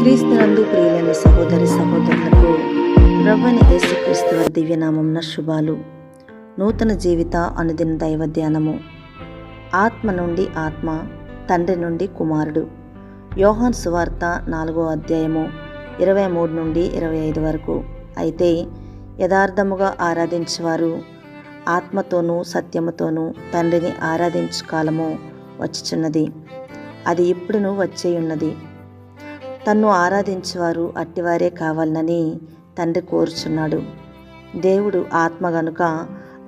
క్రీస్తునందు ప్రియులైన సహోదరి సహోదరులకు ప్రభువైన యేసుక్రీస్తు వారి దివ్యనామమున శుభాలు. నూతన జీవిత అనుదిన దైవ ధ్యానము. ఆత్మ నుండి ఆత్మ, తండ్రి నుండి కుమారుడు. యోహాను సువార్త 4వ అధ్యాయము 23 నుండి 25 వరకు. అయితే యథార్థముగా ఆరాధించేవారు ఆత్మతోనూ సత్యముతోనూ తండ్రిని ఆరాధించు కాలము వచ్చుచున్నది, అది ఇప్పుడును వచ్చేయున్నది. తన్ను ఆరాధించేవారు అట్టివారే కావాలనని తండ్రి కోరుచున్నాడు. దేవుడు ఆత్మ గనుక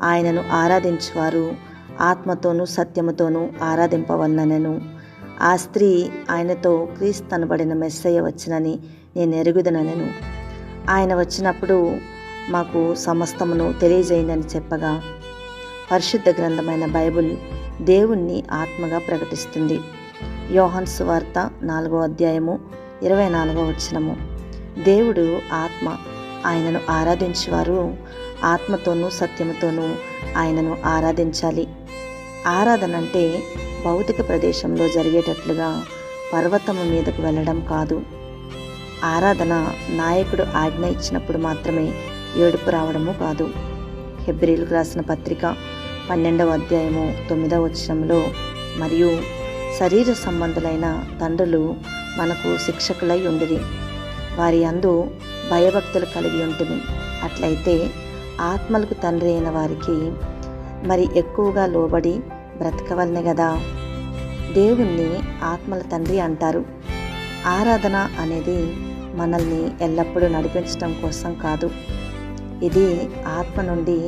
ఆయనను ఆరాధించేవారు ఆత్మతోనూ సత్యముతోనూ ఆరాధింపవలనెను. ఆ స్త్రీ ఆయనతో క్రీస్తు అనబడిన మెస్సయ్య వచ్చినని నేను ఎరుగుదనెను. ఆయన వచ్చినప్పుడు మాకు సమస్తమును తెలియజేయండి చెప్పగా, పరిశుద్ధ గ్రంథమైన బైబిల్ దేవుణ్ణి ఆత్మగా ప్రకటిస్తుంది. యోహాను సువార్త 4వ అధ్యాయము 24వ వచనము. దేవుడు ఆత్మ, ఆయనను ఆరాధించేవారు ఆత్మతోనూ సత్యముతోనూ ఆయనను ఆరాధించాలి. ఆరాధన అంటే భౌతిక ప్రదేశంలో జరిగేటట్లుగా పర్వతము మీదకు వెళ్ళడం కాదు. ఆరాధన నాయకుడు ఆజ్ఞ ఇచ్చినప్పుడు మాత్రమే ఏడుపు రావడము కాదు. హెబ్రీయులకు రాసిన పత్రిక 12వ అధ్యాయము 9వ వచనంలో, మరియు శరీర సంబంధులైన తండ్రులు మనకు శిక్షకులై ఉండిరి, వారి యందు భయభక్తులు కలిగి ఉంటుంది. అట్లయితే ఆత్మలకు తండ్రి అయిన వారికి మరి ఎక్కువగా లోబడి బ్రతకవలనే కదా. దేవుణ్ణి ఆత్మల తండ్రి అంటారు. ఆరాధన అనేది మనల్ని ఎల్లప్పుడూ నడిపించడం కోసం కాదు. ఇది ఆత్మ నుండి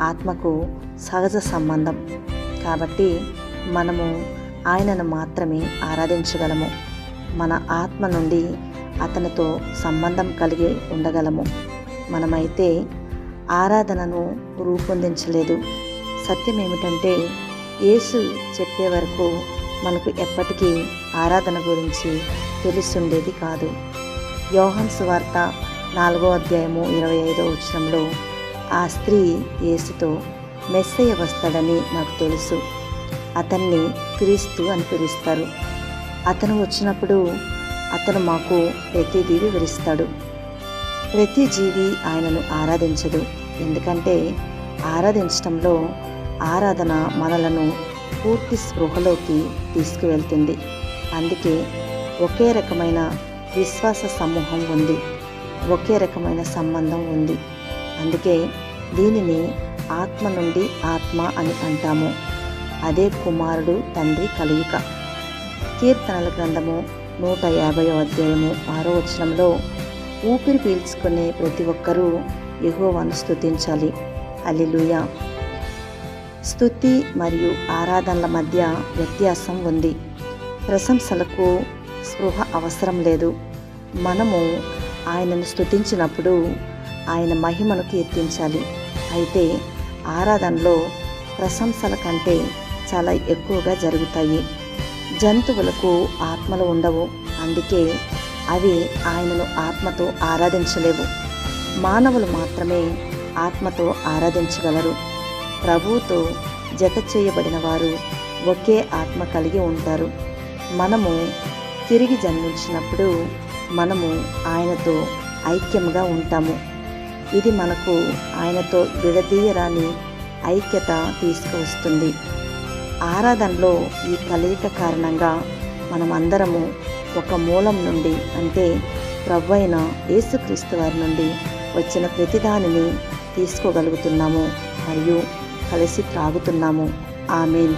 ఆత్మకు సహజ సంబంధం. కాబట్టి మనము ఆయనను మాత్రమే ఆరాధించగలము. మన ఆత్మ నుండి అతనితో సంబంధం కలిగి ఉండగలము. మనమైతే ఆరాధనను రూపొందించలేదు. సత్యం ఏమిటంటే, యేసు చెప్పే వరకు మనకు ఎప్పటికీ ఆరాధన గురించి తెలుసుండేది కాదు. యోహాను సువార్త 4వ అధ్యాయము 25వ వచనంలో, ఆ స్త్రీ యేసుతో, మెస్సయ్య వస్తాడని నాకు తెలుసు, అతన్ని క్రీస్తు అని పిలుస్తారు. అతను వచ్చినప్పుడు అతను మాకు ప్రతిదీ వివరిస్తాడు. ప్రతి జీవి ఆయనను ఆరాధించదు. ఎందుకంటే ఆరాధించడంలో ఆరాధన మనలను పూర్తి స్పృహలోకి తీసుకువెళ్తుంది. అందుకే ఒకే రకమైన విశ్వాస సమూహం ఉంది, ఒకే రకమైన సంబంధం ఉంది. అందుకే దీనిని ఆత్మ నుండి ఆత్మ అని అంటాము. అదే కుమారుడు తండ్రి కలయిక. కీర్తనల గ్రంథము 150వ అధ్యాయము 6వ వచనంలో, ఊపిరి పీల్చుకునే ప్రతి ఒక్కరూ యెహోవాను స్తుతించాలి. హల్లెలూయా. స్తుతి మరియు ఆరాధనల మధ్య వ్యత్యాసం ఉంది. ప్రశంసలకు స్పృహ అవసరం లేదు. మనము ఆయనను స్తుతించినప్పుడు ఆయన మహిమను కీర్తించాలి. అయితే ఆరాధనలో ప్రశంసల కంటే చాలా ఎక్కువగా జరుగుతాయి. జంతువులకు ఆత్మలు ఉండవు, అందుకే అవి ఆయనను ఆత్మతో ఆరాధించలేవు. మానవులు మాత్రమే ఆత్మతో ఆరాధించగలరు. ప్రభువుతో జత చేయబడిన వారు ఒకే ఆత్మ కలిగి ఉంటారు. మనము తిరిగి జన్మించినప్పుడు మనము ఆయనతో ఐక్యంగా ఉంటాము. ఇది మనకు ఆయనతో విడదీయరాని ఐక్యత తీసుకువస్తుంది. ఆరాధనలో ఈ కలయిక కారణంగా మనమందరము ఒక మూలం నుండి, అంటే ప్రభువైన యేసుక్రీస్తు వారి నుండి వచ్చిన ప్రతిదానిని తీసుకోగలుగుతున్నాము మరియు కలిసి త్రాగుతున్నాము. ఆమేన్.